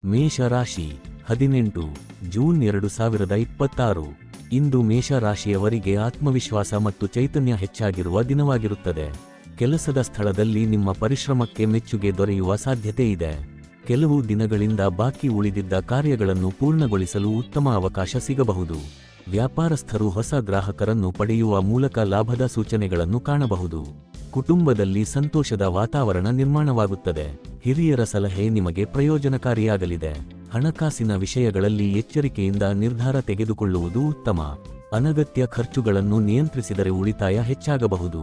ಮೇಷರಾಶಿ 18 ಜೂನ್ 2026. ಇಂದು ಮೇಷರಾಶಿಯವರಿಗೆ ಆತ್ಮವಿಶ್ವಾಸ ಮತ್ತು ಚೈತನ್ಯ ಹೆಚ್ಚಾಗಿರುವ ದಿನವಾಗಿರುತ್ತದೆ. ಕೆಲಸದ ಸ್ಥಳದಲ್ಲಿ ನಿಮ್ಮ ಪರಿಶ್ರಮಕ್ಕೆ ಮೆಚ್ಚುಗೆ ದೊರೆಯುವ ಸಾಧ್ಯತೆ ಇದೆ. ಕೆಲವು ದಿನಗಳಿಂದ ಬಾಕಿ ಉಳಿದಿದ್ದ ಕಾರ್ಯಗಳನ್ನು ಪೂರ್ಣಗೊಳಿಸಲು ಉತ್ತಮ ಅವಕಾಶ ಸಿಗಬಹುದು. ವ್ಯಾಪಾರಸ್ಥರು ಹೊಸ ಗ್ರಾಹಕರನ್ನು ಪಡೆಯುವ ಮೂಲಕ ಲಾಭದ ಸೂಚನೆಗಳನ್ನು ಕಾಣಬಹುದು. ಕುಟುಂಬದಲ್ಲಿ ಸಂತೋಷದ ವಾತಾವರಣ ನಿರ್ಮಾಣವಾಗುತ್ತದೆ. ಹಿರಿಯರ ಸಲಹೆ ನಿಮಗೆ ಪ್ರಯೋಜನಕಾರಿಯಾಗಲಿದೆ. ಹಣಕಾಸಿನ ವಿಷಯಗಳಲ್ಲಿ ಎಚ್ಚರಿಕೆಯಿಂದ ನಿರ್ಧಾರ ತೆಗೆದುಕೊಳ್ಳುವುದು ಉತ್ತಮ. ಅನಗತ್ಯ ಖರ್ಚುಗಳನ್ನು ನಿಯಂತ್ರಿಸಿದರೆ ಉಳಿತಾಯ ಹೆಚ್ಚಾಗಬಹುದು.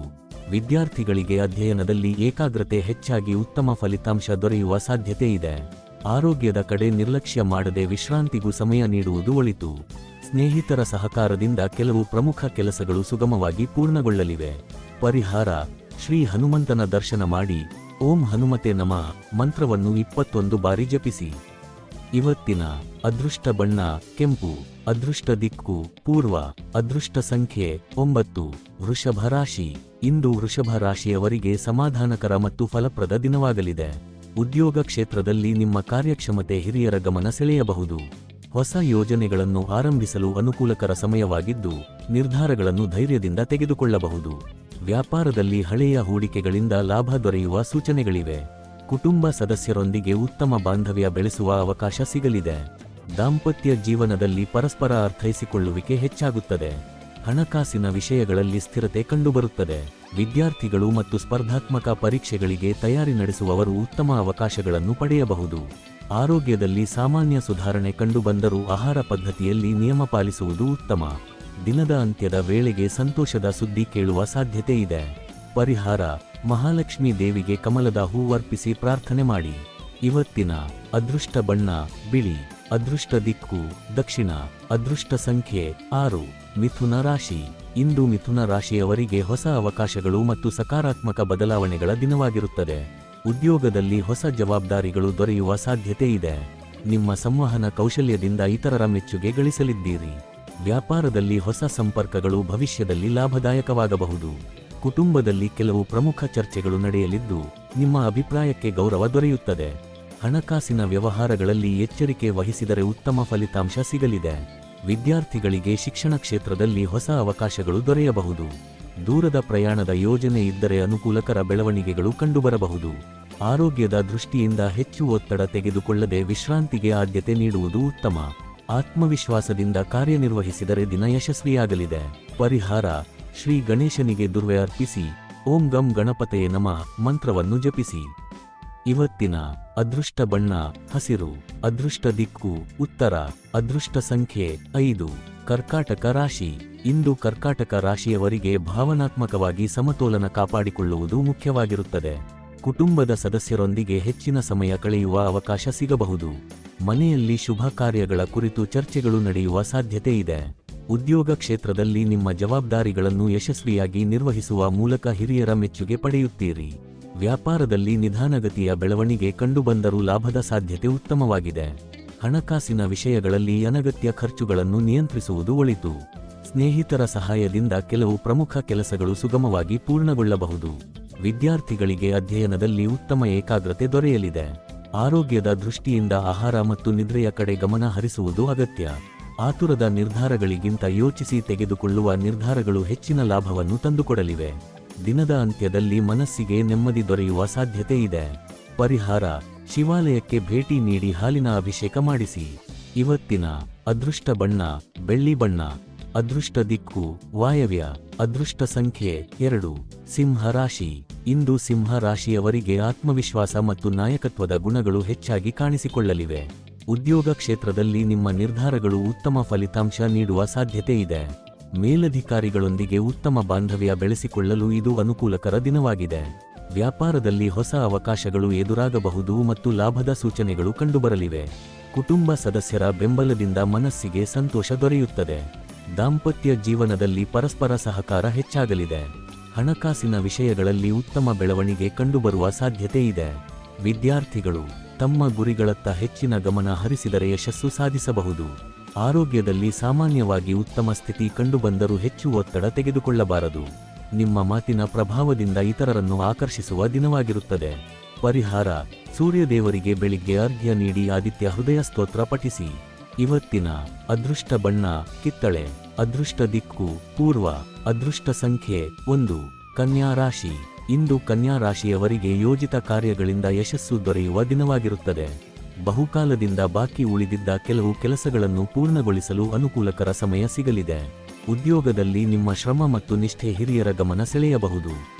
ವಿದ್ಯಾರ್ಥಿಗಳಿಗೆ ಅಧ್ಯಯನದಲ್ಲಿ ಏಕಾಗ್ರತೆ ಹೆಚ್ಚಾಗಿ ಉತ್ತಮ ಫಲಿತಾಂಶ ದೊರೆಯುವ ಸಾಧ್ಯತೆ ಇದೆ. ಆರೋಗ್ಯದ ಕಡೆ ನಿರ್ಲಕ್ಷ್ಯ ಮಾಡದೆ ವಿಶ್ರಾಂತಿಗೂ ಸಮಯ ನೀಡುವುದು ಒಳಿತು. ಸ್ನೇಹಿತರ ಸಹಕಾರದಿಂದ ಕೆಲವು ಪ್ರಮುಖ ಕೆಲಸಗಳು ಸುಗಮವಾಗಿ ಪೂರ್ಣಗೊಳ್ಳಲಿವೆ. ಪರಿಹಾರ: ಶ್ರೀ ಹನುಮಂತನ ದರ್ಶನ ಮಾಡಿ ಓಂ ಹನುಮತೆ ನಮಃ ಮಂತ್ರವನ್ನು 21 ಬಾರಿ ಜಪಿಸಿ. ಇವತ್ತಿನ ಅದೃಷ್ಟ ಬಣ್ಣ ಕೆಂಪು. ಅದೃಷ್ಟ ದಿಕ್ಕು ಪೂರ್ವ. ಅದೃಷ್ಟ ಸಂಖ್ಯೆ 9. ವೃಷಭ ರಾಶಿ. ಇಂದು ವೃಷಭ ರಾಶಿಯವರಿಗೆ ಸಮಾಧಾನಕರ ಮತ್ತು ಫಲಪ್ರದ ದಿನವಾಗಲಿದೆ. ಉದ್ಯೋಗ ಕ್ಷೇತ್ರದಲ್ಲಿ ನಿಮ್ಮ ಕಾರ್ಯಕ್ಷಮತೆ ಹಿರಿಯರ ಗಮನ ಸೆಳೆಯಬಹುದು. ಹೊಸ ಯೋಜನೆಗಳನ್ನು ಆರಂಭಿಸಲು ಅನುಕೂಲಕರ ಸಮಯವಾಗಿದ್ದು, ನಿರ್ಧಾರಗಳನ್ನು ಧೈರ್ಯದಿಂದ ತೆಗೆದುಕೊಳ್ಳಬಹುದು. ವ್ಯಾಪಾರದಲ್ಲಿ ಹಳೆಯ ಹೂಡಿಕೆಗಳಿಂದ ಲಾಭ ದೊರೆಯುವ ಸೂಚನೆಗಳಿವೆ. ಕುಟುಂಬ ಸದಸ್ಯರೊಂದಿಗೆ ಉತ್ತಮ ಬಾಂಧವ್ಯ ಬೆಳೆಸುವ ಅವಕಾಶ ಸಿಗಲಿದೆ. ದಾಂಪತ್ಯ ಜೀವನದಲ್ಲಿ ಪರಸ್ಪರ ಅರ್ಥೈಸಿಕೊಳ್ಳುವಿಕೆ ಹೆಚ್ಚಾಗುತ್ತದೆ. ಹಣಕಾಸಿನ ವಿಷಯಗಳಲ್ಲಿ ಸ್ಥಿರತೆ ಕಂಡುಬರುತ್ತದೆ. ವಿದ್ಯಾರ್ಥಿಗಳು ಮತ್ತು ಸ್ಪರ್ಧಾತ್ಮಕ ಪರೀಕ್ಷೆಗಳಿಗೆ ತಯಾರಿ ನಡೆಸುವವರು ಉತ್ತಮ ಅವಕಾಶಗಳನ್ನು ಪಡೆಯಬಹುದು. ಆರೋಗ್ಯದಲ್ಲಿ ಸಾಮಾನ್ಯ ಸುಧಾರಣೆ ಕಂಡುಬಂದರೂ ಆಹಾರ ಪದ್ಧತಿಯಲ್ಲಿ ನಿಯಮ ಪಾಲಿಸುವುದು ಉತ್ತಮ. ದಿನದ ಅಂತ್ಯದ ವೇಳೆಗೆ ಸಂತೋಷದ ಸುದ್ದಿ ಕೇಳುವ ಸಾಧ್ಯತೆ ಇದೆ. ಪರಿಹಾರ: ಮಹಾಲಕ್ಷ್ಮೀ ದೇವಿಗೆ ಕಮಲದ ಹೂ ಅರ್ಪಿಸಿ ಪ್ರಾರ್ಥನೆ ಮಾಡಿ. ಇವತ್ತಿನ ಅದೃಷ್ಟ ಬಣ್ಣ ಬಿಳಿ. ಅದೃಷ್ಟ ದಿಕ್ಕು ದಕ್ಷಿಣ. ಅದೃಷ್ಟ ಸಂಖ್ಯೆ 6. ಮಿಥುನ ರಾಶಿ. ಇಂದು ಮಿಥುನ ರಾಶಿಯವರಿಗೆ ಹೊಸ ಅವಕಾಶಗಳು ಮತ್ತು ಸಕಾರಾತ್ಮಕ ಬದಲಾವಣೆಗಳ ದಿನವಾಗಿರುತ್ತದೆ. ಉದ್ಯೋಗದಲ್ಲಿ ಹೊಸ ಜವಾಬ್ದಾರಿಗಳು ದೊರೆಯುವ ಸಾಧ್ಯತೆ ಇದೆ. ನಿಮ್ಮ ಸಂವಹನ ಕೌಶಲ್ಯದಿಂದ ಇತರರ ಮೆಚ್ಚುಗೆ ಗಳಿಸಲಿದ್ದೀರಿ. ವ್ಯಾಪಾರದಲ್ಲಿ ಹೊಸ ಸಂಪರ್ಕಗಳು ಭವಿಷ್ಯದಲ್ಲಿ ಲಾಭದಾಯಕವಾಗಬಹುದು. ಕುಟುಂಬದಲ್ಲಿ ಕೆಲವು ಪ್ರಮುಖ ಚರ್ಚೆಗಳು ನಡೆಯಲಿದ್ದು, ನಿಮ್ಮ ಅಭಿಪ್ರಾಯಕ್ಕೆ ಗೌರವ ದೊರೆಯುತ್ತದೆ. ಹಣಕಾಸಿನ ವ್ಯವಹಾರಗಳಲ್ಲಿ ಎಚ್ಚರಿಕೆ ವಹಿಸಿದರೆ ಉತ್ತಮ ಫಲಿತಾಂಶ ಸಿಗಲಿದೆ. ವಿದ್ಯಾರ್ಥಿಗಳಿಗೆ ಶಿಕ್ಷಣ ಕ್ಷೇತ್ರದಲ್ಲಿ ಹೊಸ ಅವಕಾಶಗಳು ದೊರೆಯಬಹುದು. ದೂರದ ಪ್ರಯಾಣದ ಯೋಜನೆ ಇದ್ದರೆ ಅನುಕೂಲಕರ ಬೆಳವಣಿಗೆಗಳು ಕಂಡುಬರಬಹುದು. ಆರೋಗ್ಯದ ದೃಷ್ಟಿಯಿಂದ ಹೆಚ್ಚು ಒತ್ತಡ ತೆಗೆದುಕೊಳ್ಳದೆ ವಿಶ್ರಾಂತಿಗೆ ಆದ್ಯತೆ ನೀಡುವುದು ಉತ್ತಮ. ಆತ್ಮವಿಶ್ವಾಸದಿಂದ ಕಾರ್ಯನಿರ್ವಹಿಸಿದರೆ ದಿನ ಯಶಸ್ವಿಯಾಗಲಿದೆ. ಪರಿಹಾರ: ಶ್ರೀ ಗಣೇಶನಿಗೆ ದುರ್ವೆ ಅರ್ಪಿಸಿ ಓಂ ಗಂ ಗಣಪತಯೇ ನಮಃ ಮಂತ್ರವನ್ನು ಜಪಿಸಿ. ಇವತ್ತಿನ ಅದೃಷ್ಟ ಬಣ್ಣ ಹಸಿರು. ಅದೃಷ್ಟ ದಿಕ್ಕು ಉತ್ತರ. ಅದೃಷ್ಟ ಸಂಖ್ಯೆ 5. ಕರ್ಕಾಟಕ ರಾಶಿ. ಇಂದು ಕರ್ಕಾಟಕ ರಾಶಿಯವರಿಗೆ ಭಾವನಾತ್ಮಕವಾಗಿ ಸಮತೋಲನ ಕಾಪಾಡಿಕೊಳ್ಳುವುದು ಮುಖ್ಯವಾಗಿರುತ್ತದೆ. ಕುಟುಂಬದ ಸದಸ್ಯರೊಂದಿಗೆ ಹೆಚ್ಚಿನ ಸಮಯ ಕಳೆಯುವ ಅವಕಾಶ ಸಿಗಬಹುದು. ಮನೆಯಲ್ಲಿ ಶುಭ ಕಾರ್ಯಗಳ ಕುರಿತು ಚರ್ಚೆಗಳು ನಡೆಯುವ ಸಾಧ್ಯತೆ ಇದೆ. ಉದ್ಯೋಗ ಕ್ಷೇತ್ರದಲ್ಲಿ ನಿಮ್ಮ ಜವಾಬ್ದಾರಿಗಳನ್ನು ಯಶಸ್ವಿಯಾಗಿ ನಿರ್ವಹಿಸುವ ಮೂಲಕ ಹಿರಿಯರ ಮೆಚ್ಚುಗೆ ಪಡೆಯುತ್ತೀರಿ. ವ್ಯಾಪಾರದಲ್ಲಿ ನಿಧಾನಗತಿಯ ಬೆಳವಣಿಗೆ ಕಂಡುಬಂದರೂ ಲಾಭದ ಸಾಧ್ಯತೆ ಉತ್ತಮವಾಗಿದೆ. ಹಣಕಾಸಿನ ವಿಷಯಗಳಲ್ಲಿ ಅನಗತ್ಯ ಖರ್ಚುಗಳನ್ನು ನಿಯಂತ್ರಿಸುವುದು ಒಳಿತು. ಸ್ನೇಹಿತರ ಸಹಾಯದಿಂದ ಕೆಲವು ಪ್ರಮುಖ ಕೆಲಸಗಳು ಸುಗಮವಾಗಿ ಪೂರ್ಣಗೊಳ್ಳಬಹುದು. ವಿದ್ಯಾರ್ಥಿಗಳಿಗೆ ಅಧ್ಯಯನದಲ್ಲಿ ಉತ್ತಮ ಏಕಾಗ್ರತೆ ದೊರೆಯಲಿದೆ. ಆರೋಗ್ಯದ ದೃಷ್ಟಿಯಿಂದ ಆಹಾರ ಮತ್ತು ನಿದ್ರೆಯ ಕಡೆ ಗಮನ ಹರಿಸುವುದು ಅಗತ್ಯ. ಆತುರದ ನಿರ್ಧಾರಗಳಿಗಿಂತ ಯೋಚಿಸಿ ತೆಗೆದುಕೊಳ್ಳುವ ನಿರ್ಧಾರಗಳು ಹೆಚ್ಚಿನ ಲಾಭವನ್ನು ತಂದುಕೊಡಲಿವೆ. ದಿನದ ಅಂತ್ಯದಲ್ಲಿ ಮನಸ್ಸಿಗೆ ನೆಮ್ಮದಿ ದೊರೆಯುವ ಸಾಧ್ಯತೆ ಇದೆ. ಪರಿಹಾರ: ಶಿವಾಲಯಕ್ಕೆ ಭೇಟಿ ನೀಡಿ ಹಾಲಿನ ಅಭಿಷೇಕ ಮಾಡಿಸಿ. ಇವತ್ತಿನ ಅದೃಷ್ಟ ಬಣ್ಣ ಬೆಳ್ಳಿ ಬಣ್ಣ. ಅದೃಷ್ಟ ದಿಕ್ಕು ವಾಯವ್ಯ. ಅದೃಷ್ಟ ಸಂಖ್ಯೆ 2. ಸಿಂಹ ರಾಶಿ. ಇಂದು ಸಿಂಹ ರಾಶಿಯವರಿಗೆ ಆತ್ಮವಿಶ್ವಾಸ ಮತ್ತು ನಾಯಕತ್ವದ ಗುಣಗಳು ಹೆಚ್ಚಾಗಿ ಕಾಣಿಸಿಕೊಳ್ಳಲಿವೆ. ಉದ್ಯೋಗ ಕ್ಷೇತ್ರದಲ್ಲಿ ನಿಮ್ಮ ನಿರ್ಧಾರಗಳು ಉತ್ತಮ ಫಲಿತಾಂಶ ನೀಡುವ ಸಾಧ್ಯತೆ ಇದೆ. ಮೇಲಧಿಕಾರಿಗಳೊಂದಿಗೆ ಉತ್ತಮ ಬಾಂಧವ್ಯ ಬೆಳೆಸಿಕೊಳ್ಳಲು ಇದು ಅನುಕೂಲಕರ ದಿನವಾಗಿದೆ. ವ್ಯಾಪಾರದಲ್ಲಿ ಹೊಸ ಅವಕಾಶಗಳು ಎದುರಾಗಬಹುದು ಮತ್ತು ಲಾಭದ ಸೂಚನೆಗಳು ಕಂಡುಬರಲಿವೆ. ಕುಟುಂಬ ಸದಸ್ಯರ ಬೆಂಬಲದಿಂದ ಮನಸ್ಸಿಗೆ ಸಂತೋಷ ದೊರೆಯುತ್ತದೆ. ದಾಂಪತ್ಯ ಜೀವನದಲ್ಲಿ ಪರಸ್ಪರ ಸಹಕಾರ ಹೆಚ್ಚಾಗಲಿದೆ. ಹಣಕಾಸಿನ ವಿಷಯಗಳಲ್ಲಿ ಉತ್ತಮ ಬೆಳವಣಿಗೆ ಕಂಡುಬರುವ ಸಾಧ್ಯತೆ ಇದೆ. ವಿದ್ಯಾರ್ಥಿಗಳು ತಮ್ಮ ಗುರಿಗಳತ್ತ ಹೆಚ್ಚಿನ ಗಮನ ಹರಿಸಿದರೆ ಯಶಸ್ಸು ಸಾಧಿಸಬಹುದು. ಆರೋಗ್ಯದಲ್ಲಿ ಸಾಮಾನ್ಯವಾಗಿ ಉತ್ತಮ ಸ್ಥಿತಿ ಕಂಡುಬಂದರೂ ಹೆಚ್ಚು ಒತ್ತಡ ತೆಗೆದುಕೊಳ್ಳಬಾರದು. ನಿಮ್ಮ ಮಾತಿನ ಪ್ರಭಾವದಿಂದ ಇತರರನ್ನು ಆಕರ್ಷಿಸುವ ದಿನವಾಗಿರುತ್ತದೆ. ಪರಿಹಾರ: ಸೂರ್ಯದೇವರಿಗೆ ಬೆಳಿಗ್ಗೆ ಅರ್ಘ್ಯ ನೀಡಿ ಆದಿತ್ಯ ಹೃದಯ ಸ್ತೋತ್ರ ಪಠಿಸಿ. ಇವತ್ತಿನ ಅದೃಷ್ಟ ಬಣ್ಣ ಕಿತ್ತಳೆ. ಅದೃಷ್ಟ ದಿಕ್ಕು ಪೂರ್ವ. ಅದೃಷ್ಟ ಸಂಖ್ಯೆ 1. ಕನ್ಯಾ ರಾಶಿ. ಇಂದು ಕನ್ಯಾ ರಾಶಿಯವರಿಗೆ ಯೋಜಿತ ಕಾರ್ಯಗಳಿಂದ ಯಶಸ್ಸು ದೊರೆಯುವ ದಿನವಾಗಿರುತ್ತದೆ. ಬಹುಕಾಲದಿಂದ ಬಾಕಿ ಉಳಿದಿದ್ದ ಕೆಲವು ಕೆಲಸಗಳನ್ನು ಪೂರ್ಣಗೊಳಿಸಲು ಅನುಕೂಲಕರ ಸಮಯ ಸಿಗಲಿದೆ. ಉದ್ಯೋಗದಲ್ಲಿ ನಿಮ್ಮ ಶ್ರಮ ಮತ್ತು ನಿಷ್ಠೆ ಹಿರಿಯರ ಗಮನ ಸೆಳೆಯಬಹುದು.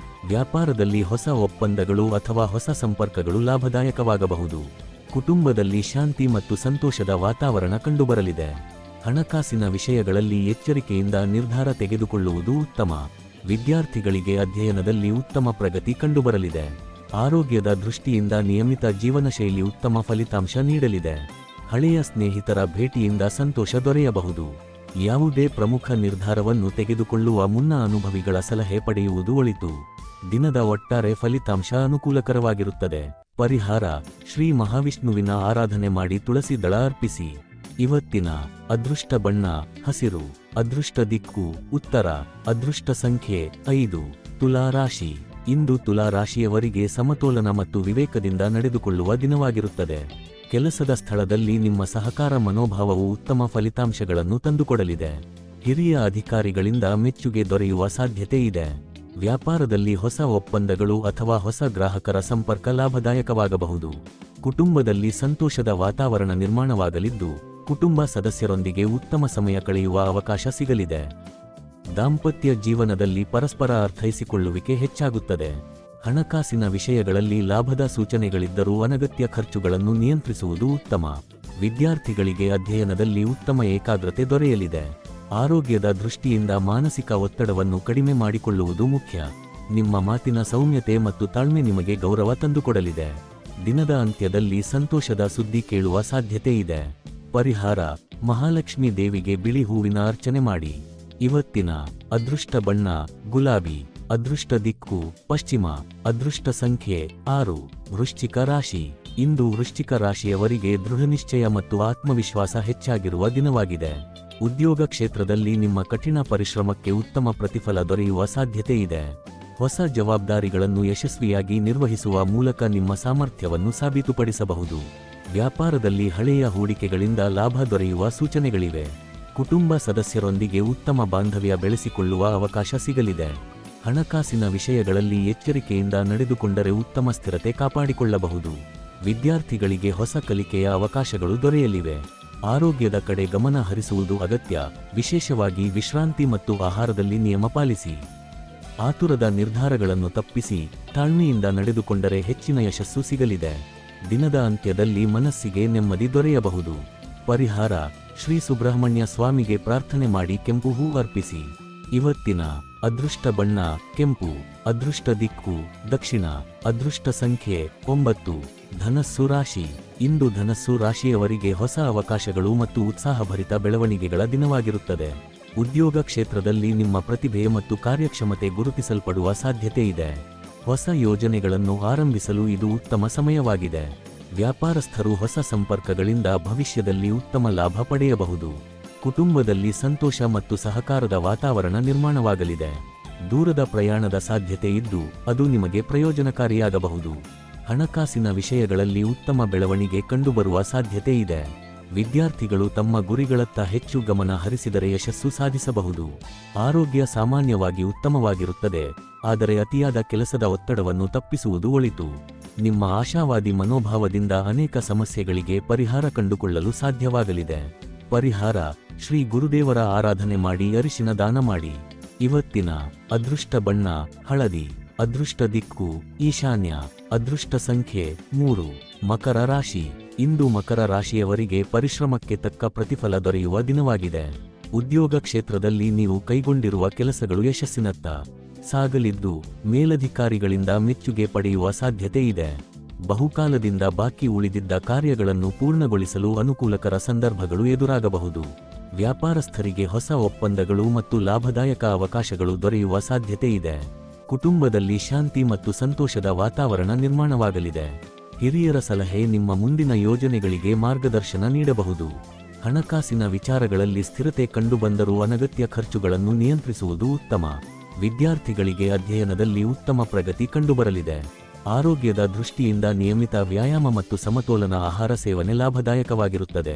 ವ್ಯಾಪಾರದಲ್ಲಿ ಹೊಸ ಒಪ್ಪಂದಗಳು ಅಥವಾ ಹೊಸ ಸಂಪರ್ಕಗಳು ಲಾಭದಾಯಕವಾಗಬಹುದು. ಕುಟುಂಬದಲ್ಲಿ ಶಾಂತಿ ಮತ್ತು ಸಂತೋಷದ ವಾತಾವರಣ ಕಂಡುಬರಲಿದೆ. ಹಣಕಾಸಿನ ವಿಷಯಗಳಲ್ಲಿ ಎಚ್ಚರಿಕೆಯಿಂದ ನಿರ್ಧಾರ ತೆಗೆದುಕೊಳ್ಳುವುದು ಉತ್ತಮ. ವಿದ್ಯಾರ್ಥಿಗಳಿಗೆ ಅಧ್ಯಯನದಲ್ಲಿ ಉತ್ತಮ ಪ್ರಗತಿ ಕಂಡುಬರಲಿದೆ. ಆರೋಗ್ಯದ ದೃಷ್ಟಿಯಿಂದ ನಿಯಮಿತ ಜೀವನಶೈಲಿ ಉತ್ತಮ ಫಲಿತಾಂಶ ನೀಡಲಿದೆ. ಹಳೆಯ ಸ್ನೇಹಿತರ ಭೇಟಿಯಿಂದ ಸಂತೋಷ ದೊರೆಯಬಹುದು. ಯಾವುದೇ ಪ್ರಮುಖ ನಿರ್ಧಾರವನ್ನು ತೆಗೆದುಕೊಳ್ಳುವ ಮುನ್ನ ಅನುಭವಿಗಳ ಸಲಹೆ ಪಡೆಯುವುದು ಒಳಿತು. ದಿನದ ಒಟ್ಟಾರೆ ಫಲಿತಾಂಶ ಅನುಕೂಲಕರವಾಗಿರುತ್ತದೆ. ಪರಿಹಾರ: ಶ್ರೀ ಮಹಾವಿಷ್ಣುವಿನ ಆರಾಧನೆ ಮಾಡಿ ತುಳಸಿ ದಳ ಅರ್ಪಿಸಿ. ಇವತ್ತಿನ ಅದೃಷ್ಟ ಬಣ್ಣ ಹಸಿರು. ಅದೃಷ್ಟ ದಿಕ್ಕು ಉತ್ತರ. ಅದೃಷ್ಟ ಸಂಖ್ಯೆ 5. ತುಲಾ ರಾಶಿ. ಇಂದು ತುಲಾ ರಾಶಿಯವರಿಗೆ ಸಮತೋಲನ ಮತ್ತು ವಿವೇಕದಿಂದ ನಡೆದುಕೊಳ್ಳುವ ದಿನವಾಗಿರುತ್ತದೆ. ಕೆಲಸದ ಸ್ಥಳದಲ್ಲಿ ನಿಮ್ಮ ಸಹಕಾರ ಮನೋಭಾವವು ಉತ್ತಮ ಫಲಿತಾಂಶಗಳನ್ನು ತಂದುಕೊಡಲಿದೆ. ಹಿರಿಯ ಅಧಿಕಾರಿಗಳಿಂದ ಮೆಚ್ಚುಗೆ ದೊರೆಯುವ ಸಾಧ್ಯತೆ ಇದೆ. ವ್ಯಾಪಾರದಲ್ಲಿ ಹೊಸ ಒಪ್ಪಂದಗಳು ಅಥವಾ ಹೊಸ ಗ್ರಾಹಕರ ಸಂಪರ್ಕ ಲಾಭದಾಯಕವಾಗಬಹುದು. ಕುಟುಂಬದಲ್ಲಿ ಸಂತೋಷದ ವಾತಾವರಣ ನಿರ್ಮಾಣವಾಗಲಿದ್ದು, ಕುಟುಂಬ ಸದಸ್ಯರೊಂದಿಗೆ ಉತ್ತಮ ಸಮಯ ಕಳೆಯುವ ಅವಕಾಶ ಸಿಗಲಿದೆ. ದಾಂಪತ್ಯ ಜೀವನದಲ್ಲಿ ಪರಸ್ಪರ ಅರ್ಥೈಸಿಕೊಳ್ಳುವಿಕೆ ಹೆಚ್ಚಾಗುತ್ತದೆ. ಹಣಕಾಸಿನ ವಿಷಯಗಳಲ್ಲಿ ಲಾಭದ ಸೂಚನೆಗಳಿದ್ದರೂ ಅನಗತ್ಯ ಖರ್ಚುಗಳನ್ನು ನಿಯಂತ್ರಿಸುವುದು ಉತ್ತಮ. ವಿದ್ಯಾರ್ಥಿಗಳಿಗೆ ಅಧ್ಯಯನದಲ್ಲಿ ಉತ್ತಮ ಏಕಾಗ್ರತೆ ದೊರೆಯಲಿದೆ. ಆರೋಗ್ಯದ ದೃಷ್ಟಿಯಿಂದ ಮಾನಸಿಕ ಒತ್ತಡವನ್ನು ಕಡಿಮೆ ಮಾಡಿಕೊಳ್ಳುವುದು ಮುಖ್ಯ. ನಿಮ್ಮ ಮಾತಿನ ಸೌಮ್ಯತೆ ಮತ್ತು ತಾಳ್ಮೆ ನಿಮಗೆ ಗೌರವ ತಂದುಕೊಡಲಿದೆ. ದಿನದ ಅಂತ್ಯದಲ್ಲಿ ಸಂತೋಷದ ಸುದ್ದಿ ಕೇಳುವ ಸಾಧ್ಯತೆ ಇದೆ. ಪರಿಹಾರ: ಮಹಾಲಕ್ಷ್ಮೀ ದೇವಿಗೆ ಬಿಳಿ ಹೂವಿನ ಅರ್ಚನೆ ಮಾಡಿ. ಇವತ್ತಿನ ಅದೃಷ್ಟ ಬಣ್ಣ ಗುಲಾಬಿ. ಅದೃಷ್ಟ ದಿಕ್ಕು ಪಶ್ಚಿಮ. ಅದೃಷ್ಟ ಸಂಖ್ಯೆ 6. ವೃಶ್ಚಿಕ ರಾಶಿ. ಇಂದು ವೃಶ್ಚಿಕ ರಾಶಿಯವರಿಗೆ ದೃಢನಿಶ್ಚಯ ಮತ್ತು ಆತ್ಮವಿಶ್ವಾಸ ಹೆಚ್ಚಾಗಿರುವ ದಿನವಾಗಿದೆ. ಉದ್ಯೋಗ ಕ್ಷೇತ್ರದಲ್ಲಿ ನಿಮ್ಮ ಕಠಿಣ ಪರಿಶ್ರಮಕ್ಕೆ ಉತ್ತಮ ಪ್ರತಿಫಲ ದೊರೆಯುವ ಸಾಧ್ಯತೆ ಇದೆ. ಹೊಸ ಜವಾಬ್ದಾರಿಗಳನ್ನು ಯಶಸ್ವಿಯಾಗಿ ನಿರ್ವಹಿಸುವ ಮೂಲಕ ನಿಮ್ಮ ಸಾಮರ್ಥ್ಯವನ್ನು ಸಾಬೀತುಪಡಿಸಬಹುದು. ವ್ಯಾಪಾರದಲ್ಲಿ ಹಳೆಯ ಹೂಡಿಕೆಗಳಿಂದ ಲಾಭ ದೊರೆಯುವ ಸೂಚನೆಗಳಿವೆ. ಕುಟುಂಬ ಸದಸ್ಯರೊಂದಿಗೆ ಉತ್ತಮ ಬಾಂಧವ್ಯ ಬೆಳೆಸಿಕೊಳ್ಳುವ ಅವಕಾಶ ಸಿಗಲಿದೆ. ಹಣಕಾಸಿನ ವಿಷಯಗಳಲ್ಲಿ ಎಚ್ಚರಿಕೆಯಿಂದ ನಡೆದುಕೊಂಡರೆ ಉತ್ತಮ ಸ್ಥಿರತೆ ಕಾಪಾಡಿಕೊಳ್ಳಬಹುದು. ವಿದ್ಯಾರ್ಥಿಗಳಿಗೆ ಹೊಸ ಕಲಿಕೆಯ ಅವಕಾಶಗಳು ದೊರೆಯಲಿವೆ. ಆರೋಗ್ಯದ ಕಡೆ ಗಮನ ಹರಿಸುವುದು ಅಗತ್ಯ, ವಿಶೇಷವಾಗಿ ವಿಶ್ರಾಂತಿ ಮತ್ತು ಆಹಾರದಲ್ಲಿ ನಿಯಮ ಪಾಲಿಸಿ. ಆತುರದ ನಿರ್ಧಾರಗಳನ್ನು ತಪ್ಪಿಸಿ ತಾಳ್ಮೆಯಿಂದ ನಡೆದುಕೊಂಡರೆ ಹೆಚ್ಚಿನ ಯಶಸ್ಸು ಸಿಗಲಿದೆ. ದಿನದ ಅಂತ್ಯದಲ್ಲಿ ಮನಸ್ಸಿಗೆ ನೆಮ್ಮದಿ ದೊರೆಯಬಹುದು. ಪರಿಹಾರ: ಶ್ರೀ ಸುಬ್ರಹ್ಮಣ್ಯ ಸ್ವಾಮಿಗೆ ಪ್ರಾರ್ಥನೆ ಮಾಡಿ ಕೆಂಪು ಹೂ ಅರ್ಪಿಸಿ. ಇವತ್ತಿನ ಅದೃಷ್ಟ ಬಣ್ಣ ಕೆಂಪು. ಅದೃಷ್ಟ ದಿಕ್ಕು ದಕ್ಷಿಣ. ಅದೃಷ್ಟ ಸಂಖ್ಯೆ 9. ಧನಸ್ಸು ರಾಶಿ. ಇಂದು ಧನಸ್ಸು ರಾಶಿಯವರಿಗೆ ಹೊಸ ಅವಕಾಶಗಳು ಮತ್ತು ಉತ್ಸಾಹಭರಿತ ಬೆಳವಣಿಗೆಗಳ ದಿನವಾಗಿರುತ್ತದೆ. ಉದ್ಯೋಗ ಕ್ಷೇತ್ರದಲ್ಲಿ ನಿಮ್ಮ ಪ್ರತಿಭೆ ಮತ್ತು ಕಾರ್ಯಕ್ಷಮತೆ ಗುರುತಿಸಲ್ಪಡುವ ಸಾಧ್ಯತೆ ಇದೆ. ಹೊಸ ಯೋಜನೆಗಳನ್ನು ಆರಂಭಿಸಲು ಇದು ಉತ್ತಮ ಸಮಯವಾಗಿದೆ. ವ್ಯಾಪಾರಸ್ಥರು ಹೊಸ ಸಂಪರ್ಕಗಳಿಂದ ಭವಿಷ್ಯದಲ್ಲಿ ಉತ್ತಮ ಲಾಭ ಪಡೆಯಬಹುದು. ಕುಟುಂಬದಲ್ಲಿ ಸಂತೋಷ ಮತ್ತು ಸಹಕಾರದ ವಾತಾವರಣ ನಿರ್ಮಾಣವಾಗಲಿದೆ. ದೂರದ ಪ್ರಯಾಣದ ಸಾಧ್ಯತೆ ಇದ್ದು, ಅದು ನಿಮಗೆ ಪ್ರಯೋಜನಕಾರಿಯಾಗಬಹುದು. ಹಣಕಾಸಿನ ವಿಷಯಗಳಲ್ಲಿ ಉತ್ತಮ ಬೆಳವಣಿಗೆ ಕಂಡುಬರುವ ಸಾಧ್ಯತೆ ಇದೆ. ವಿದ್ಯಾರ್ಥಿಗಳು ತಮ್ಮ ಗುರಿಗಳತ್ತ ಹೆಚ್ಚು ಗಮನ ಹರಿಸಿದರೆ ಯಶಸ್ಸು ಸಾಧಿಸಬಹುದು. ಆರೋಗ್ಯ ಸಾಮಾನ್ಯವಾಗಿ ಉತ್ತಮವಾಗಿರುತ್ತದೆ, ಆದರೆ ಅತಿಯಾದ ಕೆಲಸದ ಒತ್ತಡವನ್ನು ತಪ್ಪಿಸುವುದು ಒಳಿತು. ನಿಮ್ಮ ಆಶಾವಾದಿ ಮನೋಭಾವದಿಂದ ಅನೇಕ ಸಮಸ್ಯೆಗಳಿಗೆ ಪರಿಹಾರ ಕಂಡುಕೊಳ್ಳಲು ಸಾಧ್ಯವಾಗಲಿದೆ. ಪರಿಹಾರ: ಶ್ರೀ ಗುರುದೇವರ ಆರಾಧನೆ ಮಾಡಿ ಅರಿಶಿನ ದಾನ ಮಾಡಿ. ಇವತ್ತಿನ ಅದೃಷ್ಟ ಬಣ್ಣ ಹಳದಿ. ಅದೃಷ್ಟ ದಿಕ್ಕು ಈಶಾನ್ಯ. ಅದೃಷ್ಟ ಸಂಖ್ಯೆ 3. ಮಕರ ರಾಶಿ. ಇಂದು ಮಕರ ರಾಶಿಯವರಿಗೆ ಪರಿಶ್ರಮಕ್ಕೆ ತಕ್ಕ ಪ್ರತಿಫಲ ದೊರೆಯುವ ದಿನವಾಗಿದೆ. ಉದ್ಯೋಗ ಕ್ಷೇತ್ರದಲ್ಲಿ ನೀವು ಕೈಗೊಂಡಿರುವ ಕೆಲಸಗಳು ಯಶಸ್ಸಿನತ್ತ ಸಾಗಲಿದ್ದು, ಮೇಲಧಿಕಾರಿಗಳಿಂದ ಮೆಚ್ಚುಗೆ ಪಡೆಯುವ ಸಾಧ್ಯತೆ ಇದೆ. ಬಹುಕಾಲದಿಂದ ಬಾಕಿ ಉಳಿದಿದ್ದ ಕಾರ್ಯಗಳನ್ನು ಪೂರ್ಣಗೊಳಿಸಲು ಅನುಕೂಲಕರ ಸಂದರ್ಭಗಳು ಎದುರಾಗಬಹುದು. ವ್ಯಾಪಾರಸ್ಥರಿಗೆ ಹೊಸ ಒಪ್ಪಂದಗಳು ಮತ್ತು ಲಾಭದಾಯಕ ಅವಕಾಶಗಳು ದೊರೆಯುವ ಸಾಧ್ಯತೆ ಇದೆ. ಕುಟುಂಬದಲ್ಲಿ ಶಾಂತಿ ಮತ್ತು ಸಂತೋಷದ ವಾತಾವರಣ ನಿರ್ಮಾಣವಾಗಲಿದೆ. ಹಿರಿಯರ ಸಲಹೆ ನಿಮ್ಮ ಮುಂದಿನ ಯೋಜನೆಗಳಿಗೆ ಮಾರ್ಗದರ್ಶನ ನೀಡಬಹುದು. ಹಣಕಾಸಿನ ವಿಚಾರಗಳಲ್ಲಿ ಸ್ಥಿರತೆ ಕಂಡುಬಂದರೂ ಅನಗತ್ಯ ಖರ್ಚುಗಳನ್ನು ನಿಯಂತ್ರಿಸುವುದು ಉತ್ತಮ. ವಿದ್ಯಾರ್ಥಿಗಳಿಗೆ ಅಧ್ಯಯನದಲ್ಲಿ ಉತ್ತಮ ಪ್ರಗತಿ ಕಂಡುಬರಲಿದೆ. ಆರೋಗ್ಯದ ದೃಷ್ಟಿಯಿಂದ ನಿಯಮಿತ ವ್ಯಾಯಾಮ ಮತ್ತು ಸಮತೋಲನ ಆಹಾರ ಸೇವನೆ ಲಾಭದಾಯಕವಾಗಿರುತ್ತದೆ.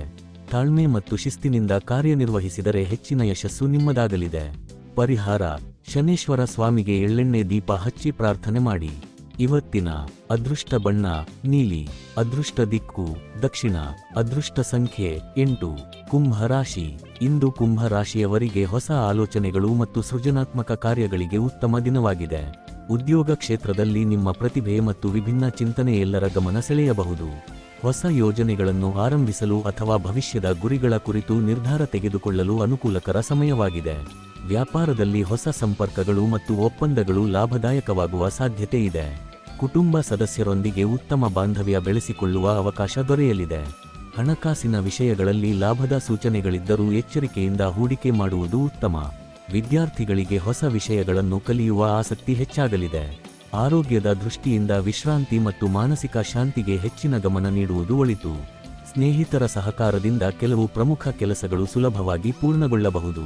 ತಾಳ್ಮೆ ಮತ್ತು ಶಿಸ್ತಿನಿಂದ ಕಾರ್ಯನಿರ್ವಹಿಸಿದರೆ ಹೆಚ್ಚಿನ ಯಶಸ್ಸು ನಿಮ್ಮದಾಗಲಿದೆ. ಪರಿಹಾರ: ಶನೇಶ್ವರ ಸ್ವಾಮಿಗೆ ಎಳ್ಳೆಣ್ಣೆ ದೀಪ ಹಚ್ಚಿ ಪ್ರಾರ್ಥನೆ ಮಾಡಿ. ಇವತ್ತಿನ ಅದೃಷ್ಟ ಬಣ್ಣ ನೀಲಿ. ಅದೃಷ್ಟ ದಿಕ್ಕು ದಕ್ಷಿಣ. ಅದೃಷ್ಟ ಸಂಖ್ಯೆ 8. ಕುಂಭ ರಾಶಿ. ಇಂದು ಕುಂಭ ರಾಶಿಯವರಿಗೆ ಹೊಸ ಆಲೋಚನೆಗಳು ಮತ್ತು ಸೃಜನಾತ್ಮಕ ಕಾರ್ಯಗಳಿಗೆ ಉತ್ತಮ ದಿನವಾಗಿದೆ. ಉದ್ಯೋಗ ಕ್ಷೇತ್ರದಲ್ಲಿ ನಿಮ್ಮ ಪ್ರತಿಭೆ ಮತ್ತು ವಿಭಿನ್ನ ಚಿಂತನೆ ಎಲ್ಲರ ಗಮನ ಸೆಳೆಯಬಹುದು. ಹೊಸ ಯೋಜನೆಗಳನ್ನು ಆರಂಭಿಸಲು ಅಥವಾ ಭವಿಷ್ಯದ ಗುರಿಗಳ ಕುರಿತು ನಿರ್ಧಾರ ತೆಗೆದುಕೊಳ್ಳಲು ಅನುಕೂಲಕರ ಸಮಯವಾಗಿದೆ. ವ್ಯಾಪಾರದಲ್ಲಿ ಹೊಸ ಸಂಪರ್ಕಗಳು ಮತ್ತು ಒಪ್ಪಂದಗಳು ಲಾಭದಾಯಕವಾಗುವ ಸಾಧ್ಯತೆ ಇದೆ. ಕುಟುಂಬ ಸದಸ್ಯರೊಂದಿಗೆ ಉತ್ತಮ ಬಾಂಧವ್ಯ ಬೆಳೆಸಿಕೊಳ್ಳುವ ಅವಕಾಶ ದೊರೆಯಲಿದೆ. ಹಣಕಾಸಿನ ವಿಷಯಗಳಲ್ಲಿ ಲಾಭದ ಸೂಚನೆಗಳಿದ್ದರೂ ಎಚ್ಚರಿಕೆಯಿಂದ ಹೂಡಿಕೆ ಮಾಡುವುದು ಉತ್ತಮ. ವಿದ್ಯಾರ್ಥಿಗಳಿಗೆ ಹೊಸ ವಿಷಯಗಳನ್ನು ಕಲಿಯುವ ಆಸಕ್ತಿ ಹೆಚ್ಚಾಗಲಿದೆ. ಆರೋಗ್ಯದ ದೃಷ್ಟಿಯಿಂದ ವಿಶ್ರಾಂತಿ ಮತ್ತು ಮಾನಸಿಕ ಶಾಂತಿಗೆ ಹೆಚ್ಚಿನ ಗಮನ ನೀಡುವುದು ಒಳಿತು. ಸ್ನೇಹಿತರ ಸಹಕಾರದಿಂದ ಕೆಲವು ಪ್ರಮುಖ ಕೆಲಸಗಳು ಸುಲಭವಾಗಿ ಪೂರ್ಣಗೊಳ್ಳಬಹುದು.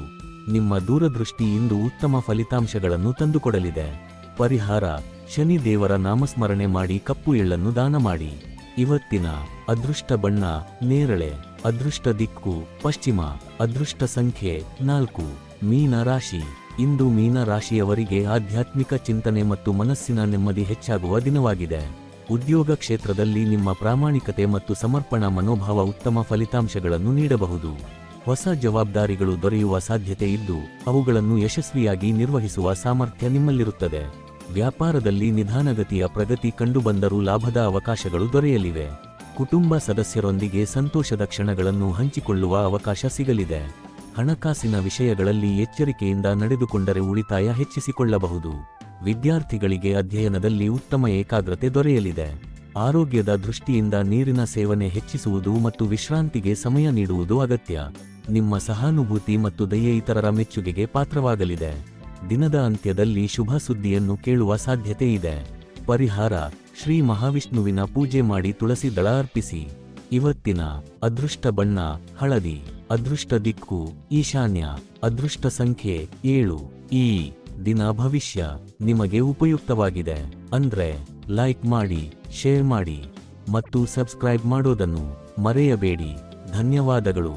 ನಿಮ್ಮ ದೂರದೃಷ್ಟಿ ಇಂದು ಉತ್ತಮ ಫಲಿತಾಂಶಗಳನ್ನು ತಂದುಕೊಡಲಿದೆ. ಪರಿಹಾರ: ಶನಿ ದೇವರ ನಾಮಸ್ಮರಣೆ ಮಾಡಿ ಕಪ್ಪು ಎಳ್ಳನ್ನು ದಾನ ಮಾಡಿ. ಇವತ್ತಿನ ಅದೃಷ್ಟ ಬಣ್ಣ ನೇರಳೆ. ಅದೃಷ್ಟ ದಿಕ್ಕು ಪಶ್ಚಿಮ. ಅದೃಷ್ಟ ಸಂಖ್ಯೆ 4. ಮೀನ ರಾಶಿ. ಇಂದು ಮೀನ ರಾಶಿಯವರಿಗೆ ಆಧ್ಯಾತ್ಮಿಕ ಚಿಂತನೆ ಮತ್ತು ಮನಸ್ಸಿನ ನೆಮ್ಮದಿ ಹೆಚ್ಚಾಗುವ ದಿನವಾಗಿದೆ. ಉದ್ಯೋಗ ಕ್ಷೇತ್ರದಲ್ಲಿ ನಿಮ್ಮ ಪ್ರಾಮಾಣಿಕತೆ ಮತ್ತು ಸಮರ್ಪಣಾ ಮನೋಭಾವ ಉತ್ತಮ ಫಲಿತಾಂಶಗಳನ್ನು ನೀಡಬಹುದು. ಹೊಸ ಜವಾಬ್ದಾರಿಗಳು ದೊರೆಯುವ ಸಾಧ್ಯತೆ ಇದ್ದು ಅವುಗಳನ್ನು ಯಶಸ್ವಿಯಾಗಿ ನಿರ್ವಹಿಸುವ ಸಾಮರ್ಥ್ಯ ನಿಮ್ಮಲ್ಲಿರುತ್ತದೆ. ವ್ಯಾಪಾರದಲ್ಲಿ ನಿಧಾನಗತಿಯ ಪ್ರಗತಿ ಕಂಡುಬಂದರೂ ಲಾಭದ ಅವಕಾಶಗಳು ದೊರೆಯಲಿವೆ. ಕುಟುಂಬ ಸದಸ್ಯರೊಂದಿಗೆ ಸಂತೋಷದ ಕ್ಷಣಗಳನ್ನು ಹಂಚಿಕೊಳ್ಳುವ ಅವಕಾಶ ಸಿಗಲಿದೆ. ಹಣಕಾಸಿನ ವಿಷಯಗಳಲ್ಲಿ ಎಚ್ಚರಿಕೆಯಿಂದ ನಡೆದುಕೊಂಡರೆ ಉಳಿತಾಯ ಹೆಚ್ಚಿಸಿಕೊಳ್ಳಬಹುದು. ವಿದ್ಯಾರ್ಥಿಗಳಿಗೆ ಅಧ್ಯಯನದಲ್ಲಿ ಉತ್ತಮ ಏಕಾಗ್ರತೆ ದೊರೆಯಲಿದೆ. ಆರೋಗ್ಯದ ದೃಷ್ಟಿಯಿಂದ ನೀರಿನ ಸೇವನೆ ಹೆಚ್ಚಿಸುವುದು ಮತ್ತು ವಿಶ್ರಾಂತಿಗೆ ಸಮಯ ನೀಡುವುದು ಅಗತ್ಯ. ನಿಮ್ಮ ಸಹಾನುಭೂತಿ ಮತ್ತು ದಯೆ ಇತರರ ಮೆಚ್ಚುಗೆಗೆ ಪಾತ್ರವಾಗಲಿದೆ. ದಿನದ ಅಂತ್ಯದಲ್ಲಿ ಶುಭ ಸುದ್ದಿಯನ್ನು ಕೇಳುವ ಸಾಧ್ಯತೆ ಇದೆ. ಪರಿಹಾರ: ಶ್ರೀ ಮಹಾವಿಷ್ಣುವಿನ ಪೂಜೆ ಮಾಡಿ ತುಳಸಿ ದಳ ಅರ್ಪಿಸಿ. ಇವತ್ತಿನ ಅದೃಷ್ಟ ಬಣ್ಣ ಹಳದಿ. ಅದೃಷ್ಟ ದಿಕ್ಕು ಈಶಾನ್ಯ. ಅದೃಷ್ಟ ಸಂಖ್ಯೆ 7. ಈ ದಿನ ಭವಿಷ್ಯ ನಿಮಗೆ ಉಪಯುಕ್ತವಾಗಿದೆ ಅಂದ್ರೆ ಲೈಕ್ ಮಾಡಿ, ಶೇರ್ ಮಾಡಿ ಮತ್ತು ಸಬ್ಸ್ಕ್ರೈಬ್ ಮಾಡೋದನ್ನು ಮರೆಯಬೇಡಿ. ಧನ್ಯವಾದಗಳು.